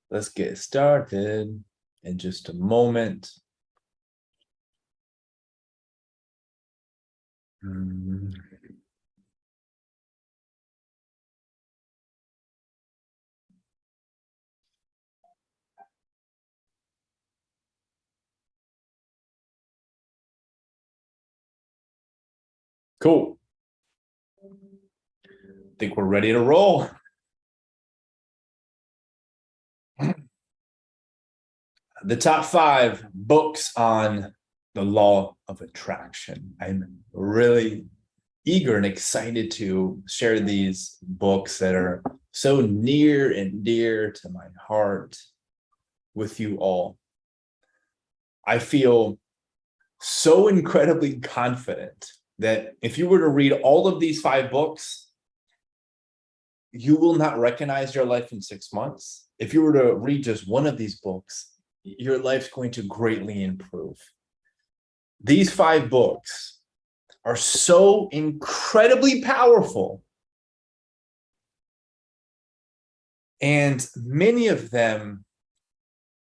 Let's get started in just a moment. Cool. Think we're ready to roll. The top 5 books on the law of attraction. I'm really eager and excited to share these books that are so near and dear to my heart with you all. I feel so incredibly confident that if you were to read all of these 5 books, you will not recognize your life in 6 months. If you were to read just one of these books, your life's going to greatly improve. These 5 books are so incredibly powerful. And many of them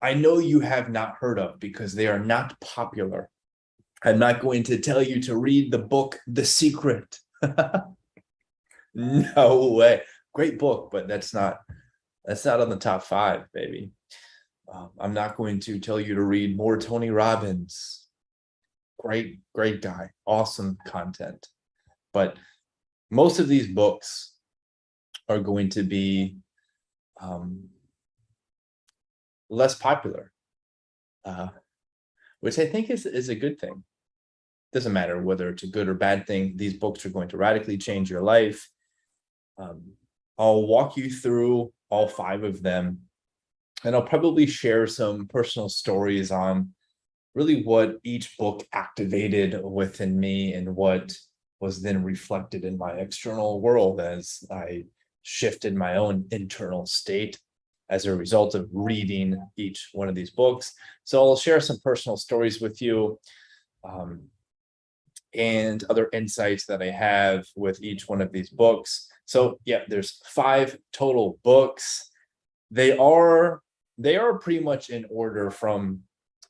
I know you have not heard of because they are not popular. I'm not going to tell you to read the book, The Secret. No way. Great book, but that's not on the top 5, baby. I'm not going to tell you to read more Tony Robbins. Great guy. Awesome content. But most of these books are going to be less popular, which I think is a good thing. Doesn't matter whether it's a good or bad thing. These books are going to radically change your life. I'll walk you through all 5 of them, and I'll probably share some personal stories on really what each book activated within me and what was then reflected in my external world as I shifted my own internal state as a result of reading each one of these books. So I'll share some personal stories with you, and other insights that I have with each one of these books. So yeah, there's 5 total books. They are pretty much in order from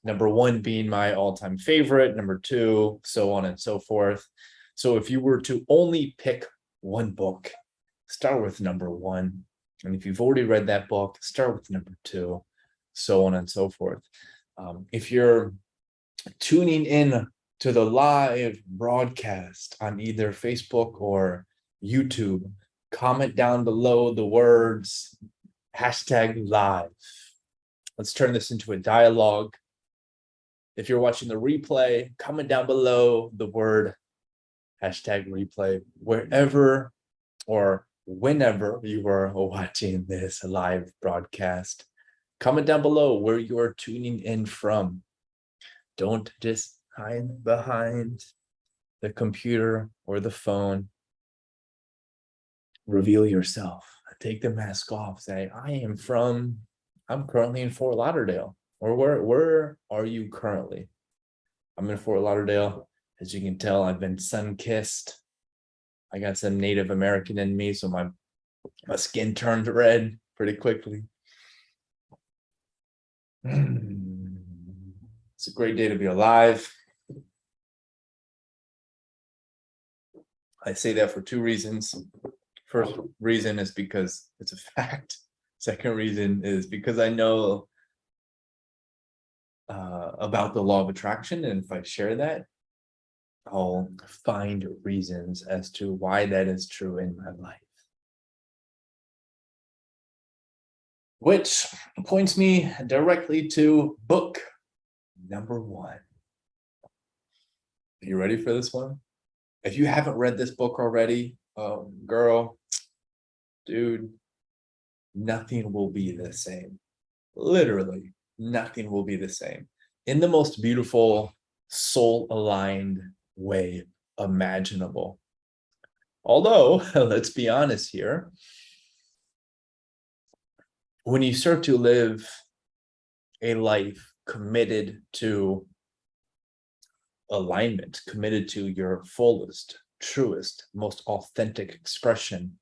number 1 being my all-time favorite, number 2, so on and so forth. So if you were to only pick one book, start with number 1. And if you've already read that book, start with number 2, so on and so forth. If you're tuning in to the live broadcast on either Facebook or YouTube, comment down below the words #live. Let's turn this into a dialogue. If you're watching the replay, comment down below the word #replay, wherever or whenever you are watching this live broadcast. Comment down below where you're tuning in from. Don't just hide behind the computer or the phone. Reveal yourself. Take the mask off. Say, I'm currently in Fort Lauderdale. Or where are you currently? I'm in Fort Lauderdale. As you can tell, I've been sun-kissed. I got some Native American in me, so my skin turned red pretty quickly. It's a great day to be alive. I say that for 2 reasons. First reason is because it's a fact. Second reason is because I know about the law of attraction, and if I share that, I'll find reasons as to why that is true in my life. Which points me directly to book number 1. Are you ready for this one? If you haven't read this book already, girl, dude, nothing will be the same. Literally, nothing will be the same. In the most beautiful, soul-aligned way imaginable. Although, let's be honest here, when you start to live a life committed to alignment, committed to your fullest, truest, most authentic expression,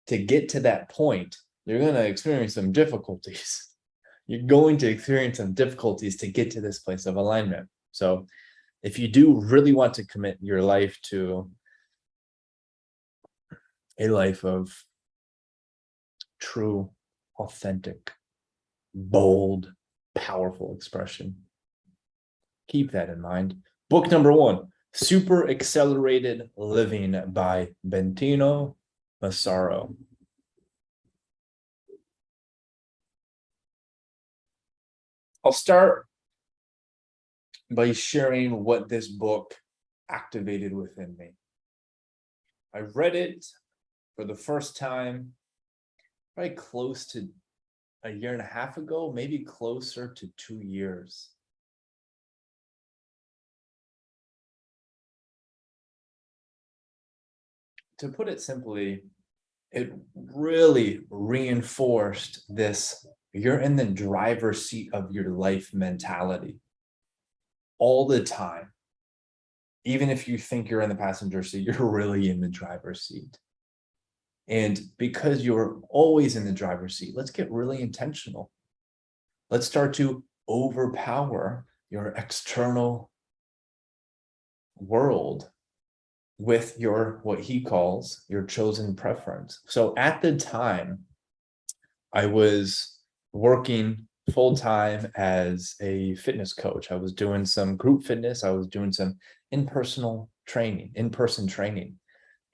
to get to that point, you're going to experience some difficulties. you're going to experience some difficulties to get to this place of alignment. So if you do really want to commit your life to a life of true, authentic, bold, powerful expression, keep that in mind. Book number 1, Super Accelerated Living by Bentinho Massaro. I'll start by sharing what this book activated within me. I read it for the first time probably close to a year and a half ago, maybe closer to 2 years. To put it simply, it really reinforced this you're in the driver's seat of your life mentality all the time. Even if you think you're in the passenger seat, you're really in the driver's seat. And because you're always in the driver's seat, let's get really intentional. Let's start to overpower your external world with your, what he calls your chosen preference. So at the time, I was working full-time as a fitness coach. I was doing some group fitness. I was doing some in-person training.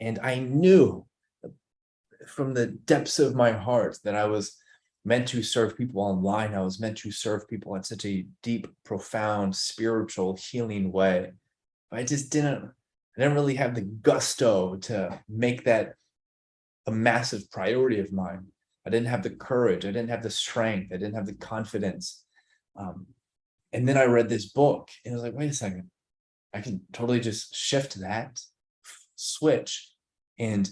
And I knew from the depths of my heart that I was meant to serve people online. I was meant to serve people in such a deep, profound, spiritual, healing way. But I didn't really have the gusto to make that a massive priority of mine. I didn't have the courage. I didn't have the strength. I didn't have the confidence. And then I read this book and I was like, wait a second, I can totally just shift that, switch. And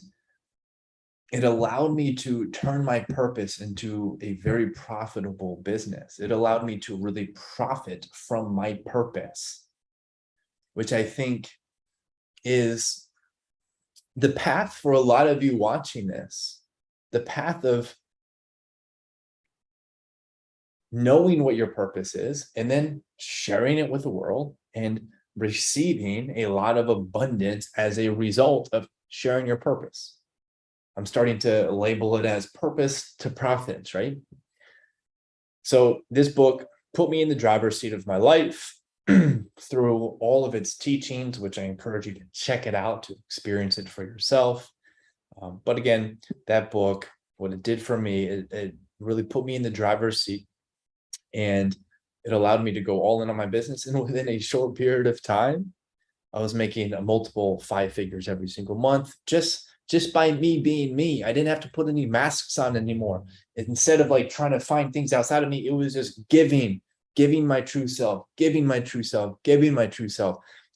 it allowed me to turn my purpose into a very profitable business. It allowed me to really profit from my purpose, which I think is the path for a lot of you watching this, the path of knowing what your purpose is and then sharing it with the world and receiving a lot of abundance as a result of sharing your purpose. I'm starting to label it as purpose to profits, right? So this book put me in the driver's seat of my life through all of its teachings, which I encourage you to check it out, to experience it for yourself. But again, that book, what it did for me, it really put me in the driver's seat, and it allowed me to go all in on my business. And within a short period of time, I was making a multiple 5 figures every single month, just by me being me. I didn't have to put any masks on anymore. Instead of like trying to find things outside of me, it was just giving my true self, giving my true self.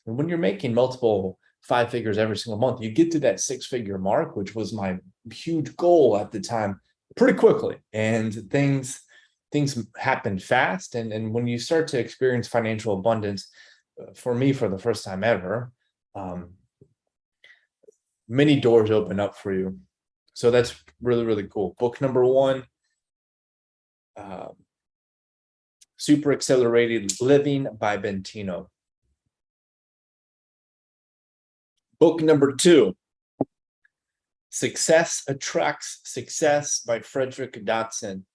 And when you're making multiple 5 figures every single month, you get to that 6-figure mark, which was my huge goal at the time, pretty quickly. And things happen fast. And when you start to experience financial abundance, for me, for the first time ever, many doors open up for you. So that's really, really cool. Book number 1, Super Accelerated Living by Bentinho. Book number 2, Success Attracts Success by Frederick Dodson.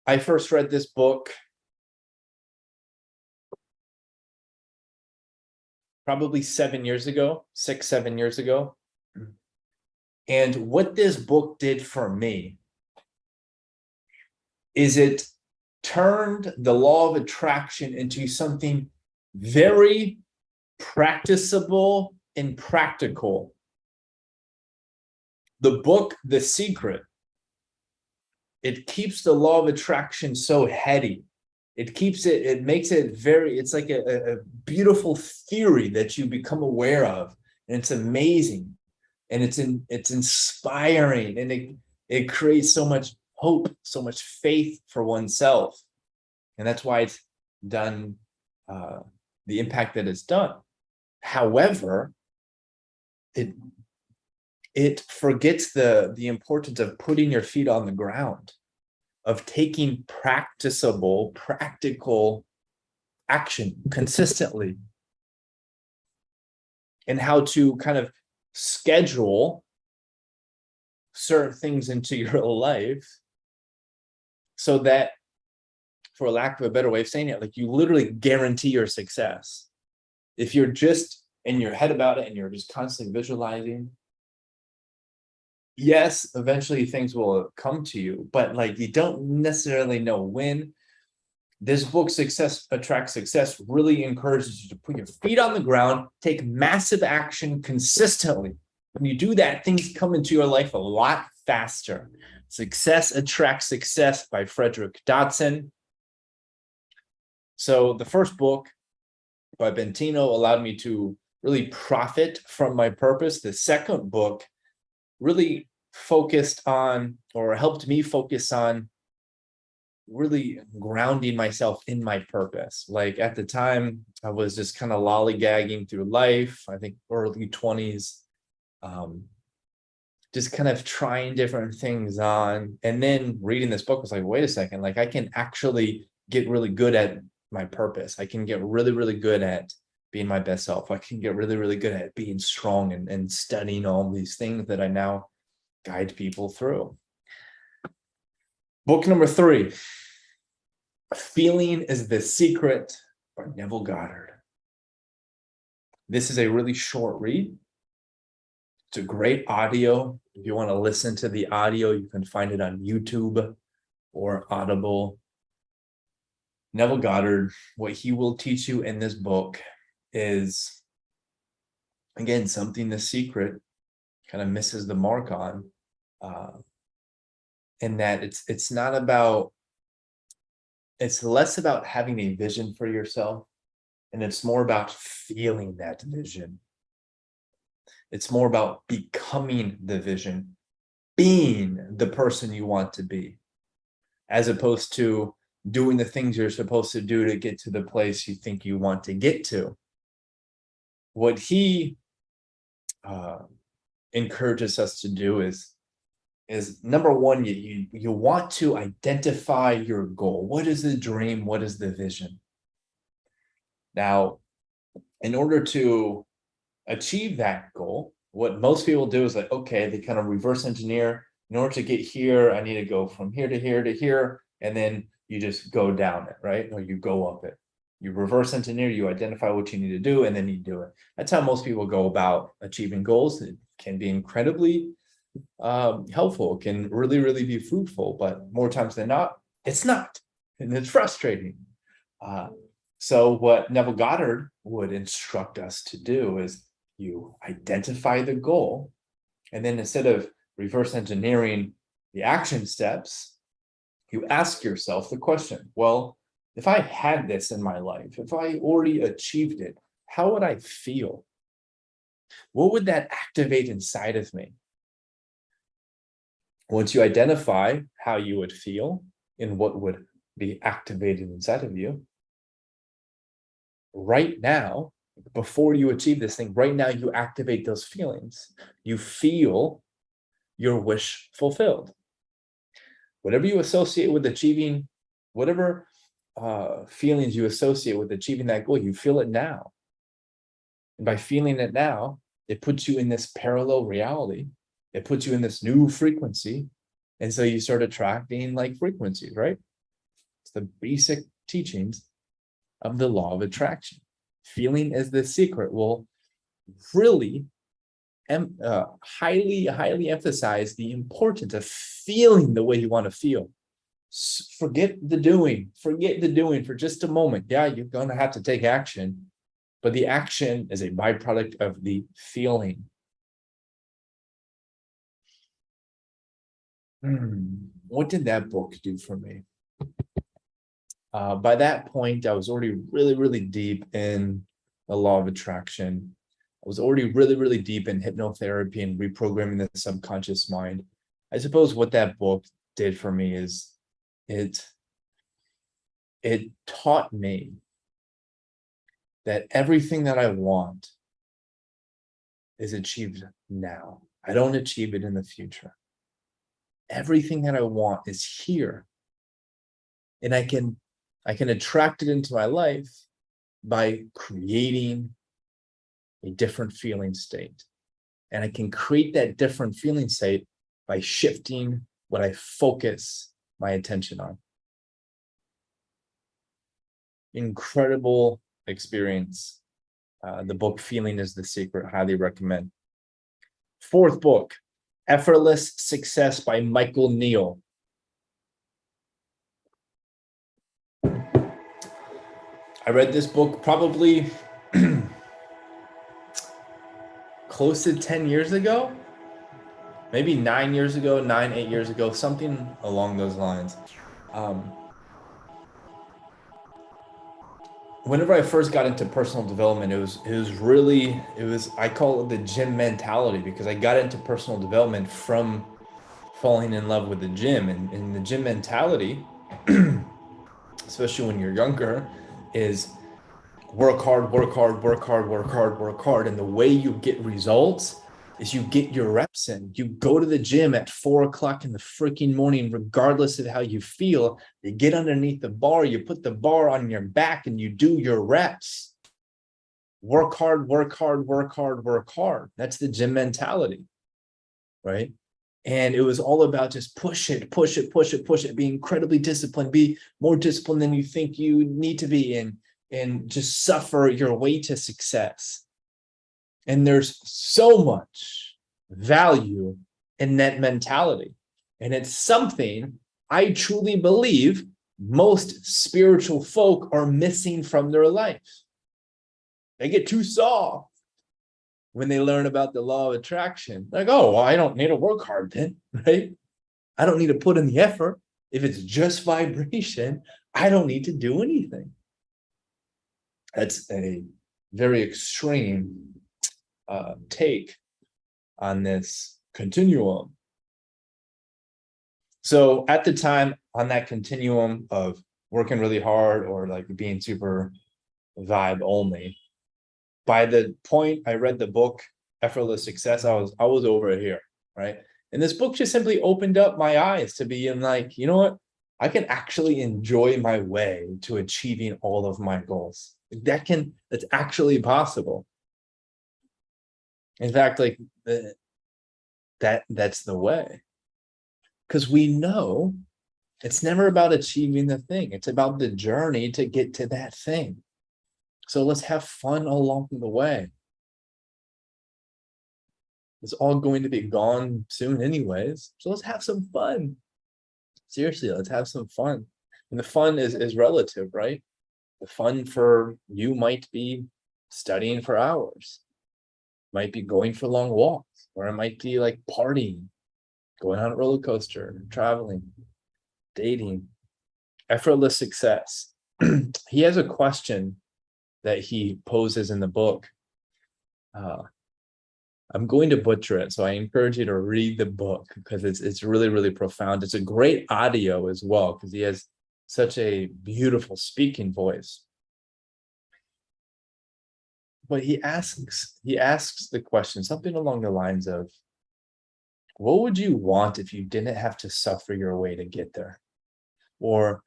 I first read this book probably 7 years ago, 6-7 years ago. And what this book did for me is it turned the law of attraction into something very practicable and practical. The book, The Secret, it keeps the law of attraction so heady. It makes it very, it's like a beautiful theory that you become aware of. And it's amazing. And it's inspiring. And it creates so much hope, so much faith for oneself. And that's why it's done the impact that it's done. However, it forgets the importance of putting your feet on the ground. of taking practical action consistently, and how to kind of schedule certain things into your life so that, for lack of a better way of saying it, like, you literally guarantee your success. If you're just in your head about it and you're just constantly visualizing, yes, eventually things will come to you, but like, you don't necessarily know when. This book, Success Attracts Success, really encourages you to put your feet on the ground, take massive action consistently. When you do that, things come into your life a lot faster. Success Attracts Success by Frederick Dodson. So the first book by Bentino allowed me to really profit from my purpose. The second book really focused on, or helped me focus on, really grounding myself in my purpose. Like, at the time, I was just kind of lollygagging through life, I think early 20s, just kind of trying different things on. And then reading this book was like, wait a second, like, I can actually get really good at my purpose. I can get really, really good at being my best self. I can get really, really good at being strong and studying all these things that I now guide people through. Book number 3, Feeling is the Secret by Neville Goddard. This is a really short read. It's a great audio. If you want to listen to the audio, you can find it on YouTube or Audible. Neville Goddard, what he will teach you in this book is, again, something The Secret kind of misses the mark on, in that it's not about, it's less about having a vision for yourself, and it's more about feeling that vision. It's more about becoming the vision, being the person you want to be, as opposed to doing the things you're supposed to do to get to the place you think you want to get to. What he encourages us to do is number one, you want to identify your goal. What is the dream? What is the vision? Now, in order to achieve that goal, what most people do is like, okay, they kind of reverse engineer. In order to get here, I need to go from here to here to here, and then you just go down it, right? Or you go up it. You reverse engineer, you identify what you need to do, and then you do it. That's how most people go about achieving goals. It can be incredibly helpful. It can really, really be fruitful, but more times than not, it's not, and it's frustrating. So what Neville Goddard would instruct us to do is, you identify the goal, and then instead of reverse engineering the action steps, you ask yourself the question, well, if I had this in my life, if I already achieved it, how would I feel? What would that activate inside of me? Once you identify how you would feel and what would be activated inside of you, right now, before you achieve this thing, right now you activate those feelings. You feel your wish fulfilled. Whatever you associate with achieving, whatever feelings you associate with achieving that goal, you feel it now. And by feeling it now, it puts you in this parallel reality. It puts you in this new frequency. And so you start attracting like frequencies, right? It's the basic teachings of the law of attraction. Feeling is the secret will really highly emphasize the importance of feeling the way you want to feel. Forget the doing for just a moment. Yeah, you're going to have to take action, but the action is a byproduct of the feeling. What did that book do for me? By that point, I was already really, really deep in the law of attraction. I was already really, really deep in hypnotherapy and reprogramming the subconscious mind. I suppose what that book did for me is it taught me that everything that I want is achieved now. I don't achieve it in the future. Everything that I want is here And I can attract it into my life by creating a different feeling state. And I can create that different feeling state by shifting what I focus my attention on. Incredible experience. The book Feeling is the Secret, highly recommend. Fourth book, Effortless Success by Michael Neill. I read this book probably close to 10 years ago, maybe 9 years ago, 8 years ago, something along those lines. Whenever I first got into personal development, it was I call it the gym mentality, because I got into personal development from falling in love with the gym, and the gym mentality, especially when you're younger, is work hard, work hard, work hard, work hard, work hard. And the way you get results is you get your reps in. You go to the gym at 4 o'clock in the freaking morning, regardless of how you feel. You get underneath the bar, you put the bar on your back, and you do your reps. Work hard, work hard, work hard, work hard. That's the gym mentality, right? And it was all about just push it, push it, push it, push it, be incredibly disciplined, be more disciplined than you think you need to be, and just suffer your way to success. And there's so much value in that mentality. And it's something I truly believe most spiritual folk are missing from their life. They get too soft when they learn about the law of attraction. Like, oh, well, I don't need to work hard then, right? I don't need to put in the effort. If it's just vibration, I don't need to do anything. That's a very extreme take on this continuum. So at the time, on that continuum of working really hard or like being super vibe only, by the point I read the book Effortless Success, I was over here, right? And this book just simply opened up my eyes to being like, you know what? I can actually enjoy my way to achieving all of my goals. That's actually possible. In fact, like that's the way. Because we know it's never about achieving the thing. It's about the journey to get to that thing. So let's have fun along the way. It's all going to be gone soon anyways. So let's have some fun. Seriously, let's have some fun. And the fun is relative, right? The fun for you might be studying for hours, might be going for long walks, or it might be like partying, going on a roller coaster, traveling, dating. Effortless Success. He has a question that he poses in the book. I'm going to butcher it, so I encourage you to read the book because it's really, really profound. It's a great audio as well because he has such a beautiful speaking voice. But he asks the question, something along the lines of, what would you want if you didn't have to suffer your way to get there? Or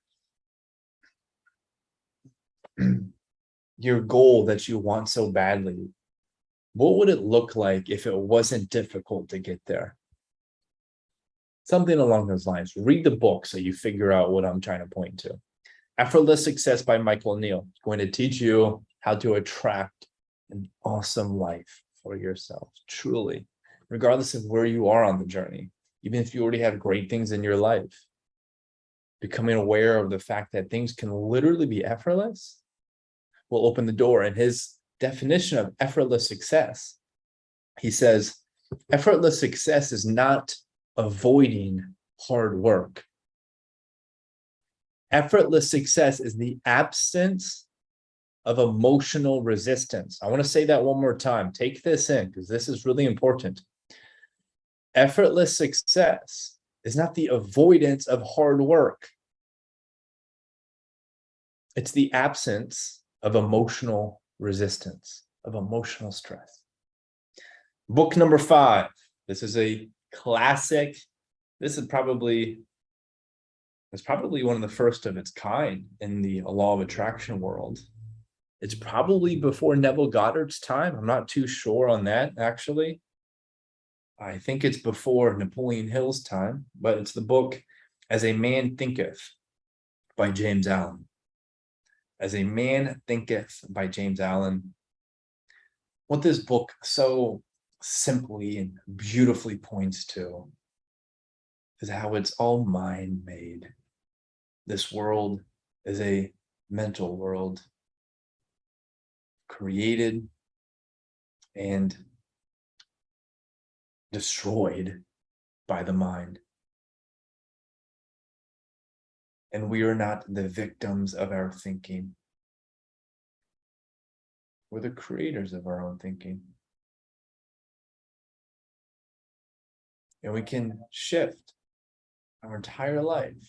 your goal that you want so badly, what would it look like if it wasn't difficult to get there? Something along those lines. Read the book so you figure out what I'm trying to point to. Effortless Success by Michael Neill is going to teach you how to attract an awesome life for yourself, truly, regardless of where you are on the journey. Even if you already have great things in your life, becoming aware of the fact that things can literally be effortless will open the door. And his definition of effortless success, he says, effortless success is not avoiding hard work. Effortless success is the absence of emotional resistance. I want to say that one more time. Take this in because this is really important. Effortless success is not the avoidance of hard work. It's the absence of emotional resistance, of emotional stress. Book number 5. This is a classic. This is probably It's probably one of the first of its kind in the law of attraction world. It's probably before Neville Goddard's time. I'm not too sure on that, actually. I think it's before Napoleon Hill's time, but it's the book As a Man Thinketh by James Allen. As a Man Thinketh by James Allen. What this book so simply and beautifully points to is how it's all mind-made. This world is a mental world created and destroyed by the mind. And we are not the victims of our thinking. We're the creators of our own thinking. And we can shift our entire life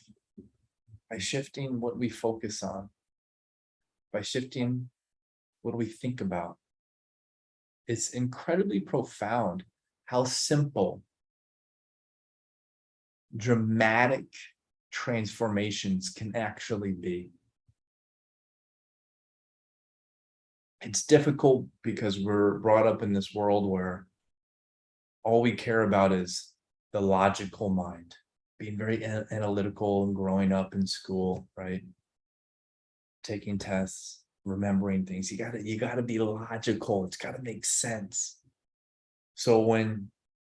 by shifting what we focus on, by shifting what we think about. It's incredibly profound how simple, dramatic transformations can actually be. It's difficult because we're brought up in this world where all we care about is the logical mind, being very analytical and growing up in school, right? Taking tests, remembering things. You gotta be logical. It's gotta make sense. So when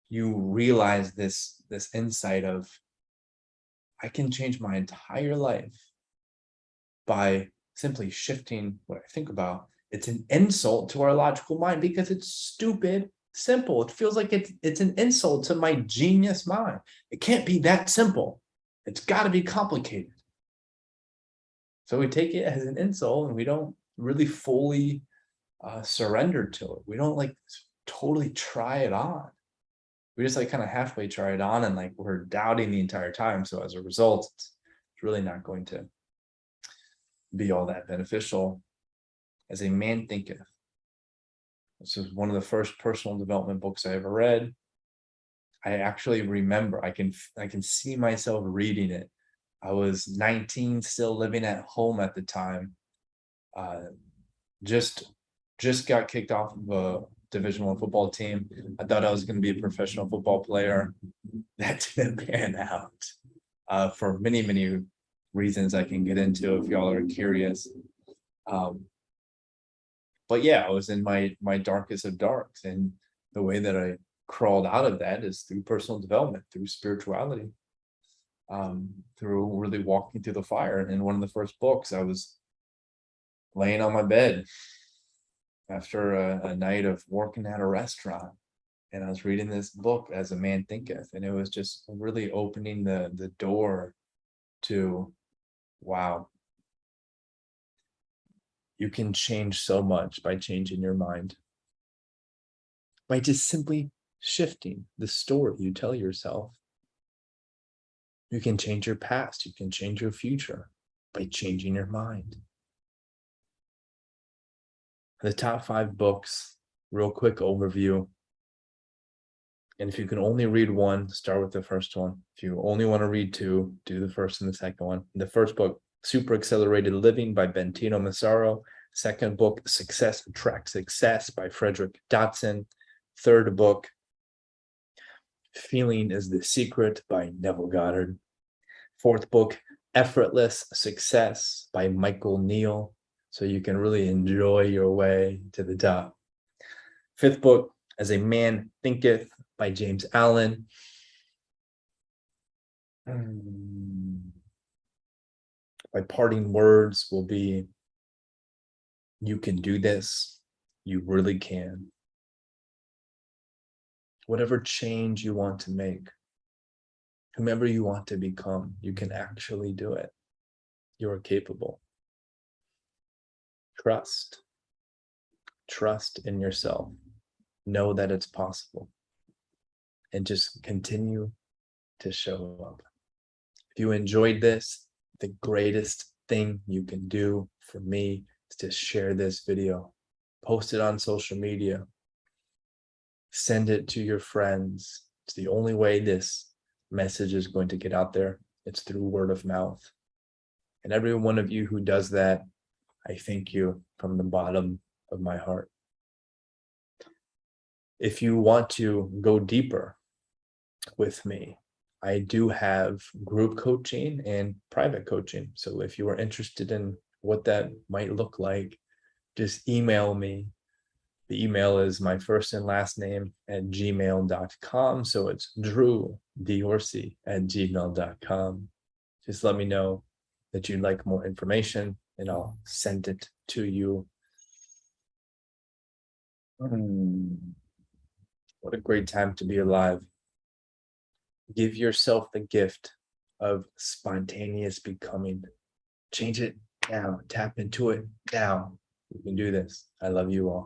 you realize this insight of, I can change my entire life by simply shifting what I think about, it's an insult to our logical mind because it's stupid simple. It feels like it's an insult to my genius mind. It can't be that simple. It's got to be complicated. So we take it as an insult and we don't really fully surrender to it. We don't like totally try it on. We just like kind of halfway try it on and like we're doubting the entire time. So as a result, it's really not going to be all that beneficial. As a Man Thinketh. This is one of the first personal development books I ever read. I actually remember, I can see myself reading it. I was 19, still living at home at the time. Just got kicked off of a Division I football team. I thought I was going to be a professional football player. That didn't pan out for many, many reasons I can get into if y'all are curious. But yeah, I was in my darkest of darks, and the way that I crawled out of that is through personal development, through spirituality, through really walking through the fire. And in one of the first books, I was laying on my bed after a night of working at a restaurant, and I was reading this book, As a Man Thinketh, and it was just really opening the door to, wow, you can change so much by changing your mind. By just simply shifting the story you tell yourself. You can change your past, you can change your future by changing your mind. The top 5 books, real quick overview. And if you can only read one, start with the first one. If you only want to read 2, do the first and the second one. The first book, Super Accelerated Living by Bentinho Massaro. Second book, Success Attracts Success by Frederick Dodson. Third book, Feeling is the Secret by Neville Goddard. Fourth book, Effortless Success by Michael Neal. So you can really enjoy your way to the top. Fifth book, As a Man Thinketh by James Allen. My parting words will be, you can do this. You really can. Whatever change you want to make, whomever you want to become, you can actually do it. You are capable. Trust in yourself. Know that it's possible. And just continue to show up. If you enjoyed this, the greatest thing you can do for me is to share this video, post it on social media, send it to your friends. It's the only way this message is going to get out there. it's through word of mouth. And every one of you who does that, I thank you from the bottom of my heart. If you want to go deeper with me, I do have group coaching and private coaching. So if you are interested in what that might look like, just email me. The email is my first and last name at gmail.com. So it's Drew Diorsi at gmail.com. Just let me know that you'd like more information and I'll send it to you. What a great time to be alive. Give yourself the gift of spontaneous becoming. Change it now. Tap into it now. You can do this. I love you all.